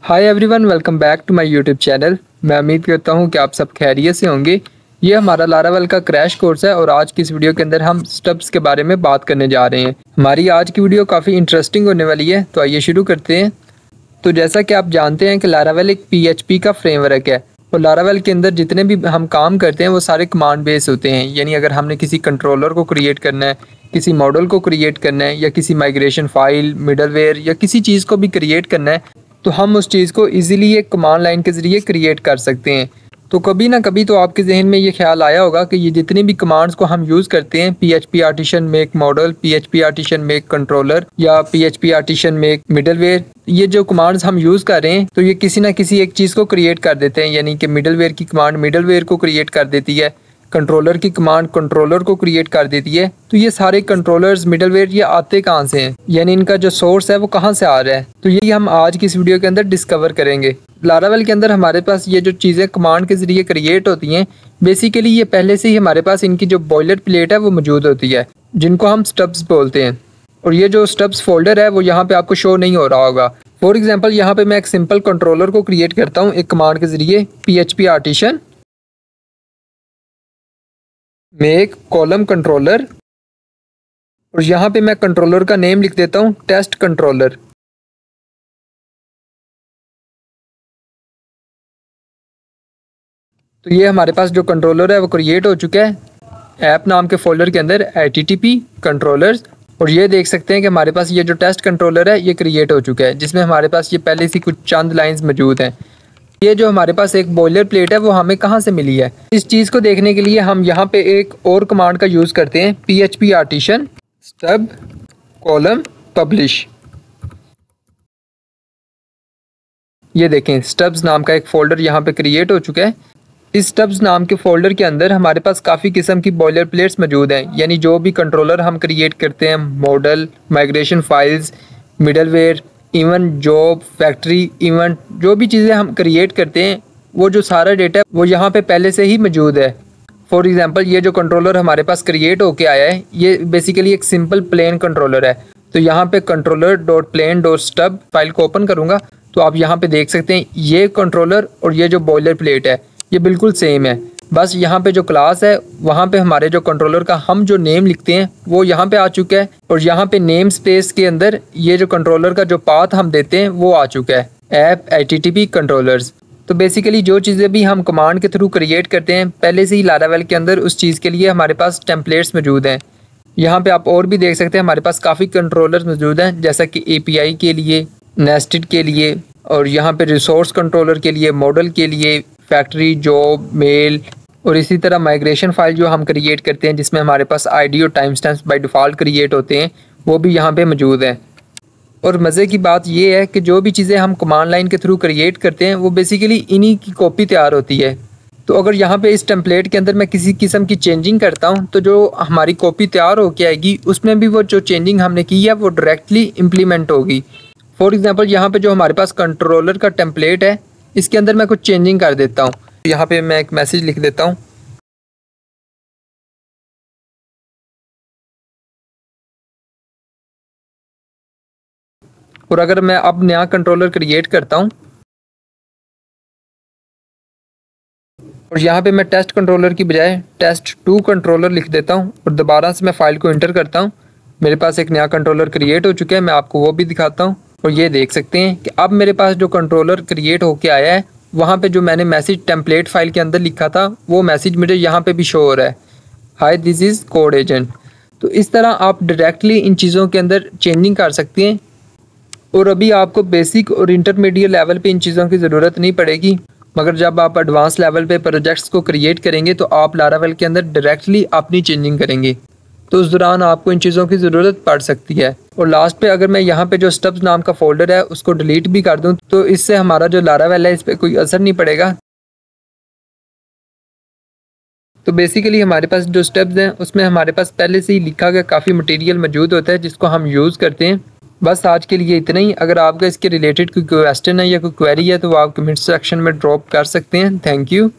Hi everyone, welcome back to my YouTube channel. मैं उम्मीद करता हूं कि आप सब खैरियत से होंगे। ये हमारा लारावेल का क्रैश कोर्स है और आज की इस वीडियो के अंदर हम स्टब्स के बारे में बात करने जा रहे हैं। हमारी आज की वीडियो काफ़ी इंटरेस्टिंग होने वाली है, तो आइए शुरू करते हैं। तो जैसा कि आप जानते हैं कि लारावेल एक PHP का फ्रेमवर्क है और लारावेल के अंदर जितने भी हम काम करते हैं वो सारे कमांड बेस होते हैं। यानी अगर हमने किसी कंट्रोलर को क्रिएट करना है, किसी मॉडल को क्रिएट करना है या किसी माइग्रेशन फाइल, मिडलवेयर या किसी चीज़ को भी क्रिएट करना है तो हम उस चीज़ को इजीली एक कमांड लाइन के ज़रिए क्रिएट कर सकते हैं। तो कभी ना कभी तो आपके जहन में ये ख्याल आया होगा कि ये जितनी भी कमांड्स को हम यूज़ करते हैं, PHP artisan make model, PHP artisan make controller या PHP आर्टिशन मेक मिडलवेयर, ये जो कमांड्स हम यूज़ कर रहे हैं तो ये किसी ना किसी एक चीज़ को क्रिएट कर देते हैं। यानी कि मिडलवेयर की कमांड मिडलवेयर को क्रिएट कर देती है, कंट्रोलर की कमांड कंट्रोलर को क्रिएट कर देती है। तो ये सारे कंट्रोलर्स, मिडलवेयर, ये आते कहाँ से हैं, यानी इनका जो सोर्स है वो कहाँ से आ रहा है, तो यही हम आज की इस वीडियो के अंदर डिस्कवर करेंगे। लारावेल के अंदर हमारे पास ये जो चीज़ें कमांड के ज़रिए क्रिएट होती हैं, बेसिकली ये पहले से ही हमारे पास इनकी जो बॉयलर प्लेट है वो मौजूद होती है, जिनको हम स्टब्स बोलते हैं। और ये जो स्टब्स फोल्डर है वो यहाँ पे आपको शो नहीं हो रहा होगा। फॉर एग्जाम्पल, यहाँ पे मैं एक सिंपल कंट्रोलर को क्रिएट करता हूँ एक कमांड के ज़रिए, PHP artisan make column controller, और यहाँ पे मैं कंट्रोलर का नेम लिख देता हूँ टेस्ट कंट्रोलर। तो ये हमारे पास जो कंट्रोलर है वो क्रिएट हो चुका है ऐप नाम के फोल्डर के अंदर, ITTP कंट्रोलर्स। और ये देख सकते हैं कि हमारे पास ये जो टेस्ट कंट्रोलर है ये क्रिएट हो चुका है, जिसमें हमारे पास ये पहले से कुछ चंद लाइंस मौजूद हैं। ये जो हमारे पास एक बॉयलर प्लेट है वो हमें कहाँ से मिली है, इस चीज़ को देखने के लिए हम यहाँ पे एक और कमांड का यूज़ करते हैं, PHP artisan stub column publish. ये देखें, स्टब्स नाम का एक फ़ोल्डर यहाँ पे क्रिएट हो चुका है। इस स्टब्स नाम के फ़ोल्डर के अंदर हमारे पास काफ़ी किस्म की बॉयलर प्लेट्स मौजूद हैं। यानी जो भी कंट्रोलर हम क्रिएट करते हैं, model, migration files, middleware, even job, factory, event, जो भी चीज़ें हम क्रिएट करते हैं वो जो सारा डेटा वो यहाँ पे पहले से ही मौजूद है। फॉर एग्जांपल, ये जो कंट्रोलर हमारे पास क्रिएट होके आया है ये बेसिकली एक सिंपल प्लेन कंट्रोलर है। तो यहाँ पे controller dot plane dot stub file को ओपन करूँगा तो आप यहाँ पे देख सकते हैं ये कंट्रोलर और ये जो बॉयलर प्लेट है ये बिल्कुल सेम है। बस यहाँ पे जो क्लास है वहाँ पे हमारे जो कंट्रोलर का हम जो नेम लिखते हैं वो यहाँ पे आ चुका है, और यहाँ पे नेम स्पेस के अंदर ये जो कंट्रोलर का जो पाथ हम देते हैं वो आ चुका है, ऐप ITTP कंट्रोलर्स। तो बेसिकली जो चीज़ें भी हम कमांड के थ्रू क्रिएट करते हैं पहले से ही लारावेल के अंदर उस चीज़ के लिए हमारे पास टेम्पलेट्स मौजूद हैं। यहाँ पे आप और भी देख सकते हैं हमारे पास काफ़ी कंट्रोलर्स मौजूद हैं, जैसा कि API के लिए, नेस्टेड के लिए, और यहाँ पे रिसोर्स कंट्रोलर के लिए, मॉडल के लिए, फैक्ट्री, जॉब, मेल, और इसी तरह माइग्रेशन फाइल जो हम क्रिएट करते हैं जिसमें हमारे पास ID और time stamps by default create होते हैं वो भी यहाँ पे मौजूद हैं। और मज़े की बात ये है कि जो भी चीज़ें हम कमांड लाइन के थ्रू क्रिएट करते हैं वो बेसिकली इन्हीं की कॉपी तैयार होती है। तो अगर यहाँ पे इस टेम्पलेट के अंदर मैं किसी किस्म की चेंजिंग करता हूँ तो जो हमारी कॉपी तैयार होके आएगी उसमें भी वो जो चेंजिंग हमने की है वो डायरेक्टली इम्प्लीमेंट होगी। फॉर एग्जांपल, यहाँ पे जो हमारे पास कंट्रोलर का टेम्पलेट है इसके अंदर मैं कुछ चेंजिंग कर देता हूँ। यहाँ पे मैं एक मैसेज लिख देता हूँ, और अगर मैं अब नया कंट्रोलर क्रिएट करता हूँ और यहाँ पे मैं टेस्ट कंट्रोलर की बजाय test2 कंट्रोलर लिख देता हूँ और दोबारा से मैं फाइल को इंटर करता हूँ, मेरे पास एक नया कंट्रोलर क्रिएट हो चुका है। मैं आपको वो भी दिखाता हूँ। और ये देख सकते हैं कि अब मेरे पास जो कंट्रोलर क्रिएट होके आया है वहाँ पे जो मैंने मैसेज टेम्पलेट फाइल के अंदर लिखा था वो मैसेज मुझे यहाँ पे भी शो हो रहा है, hi this is code agent. तो इस तरह आप डायरेक्टली इन चीज़ों के अंदर चेंजिंग कर सकते हैं। और अभी आपको बेसिक और इंटरमीडिएट लेवल पे इन चीज़ों की ज़रूरत नहीं पड़ेगी, मगर जब आप एडवांस लेवल पे प्रोजेक्ट्स को क्रिएट करेंगे तो आप लारावेल के अंदर डायरेक्टली अपनी चेंजिंग करेंगे, तो उस दौरान आपको इन चीज़ों की ज़रूरत पड़ सकती है। और लास्ट पे अगर मैं यहाँ पे जो स्टब्स नाम का फोल्डर है उसको डिलीट भी कर दूँ तो इससे हमारा जो लारावेल है इस पर कोई असर नहीं पड़ेगा। तो बेसिकली हमारे पास जो स्टेप्स हैं उसमें हमारे पास पहले से ही लिखा गया काफ़ी मटेरियल मौजूद होता है जिसको हम यूज़ करते हैं। बस आज के लिए इतना ही। अगर आपका इसके रिलेटेड कोई क्वेश्चन है या कोई क्वेरी है तो वो आप कमेंट सेक्शन में ड्रॉप कर सकते हैं। Thank you.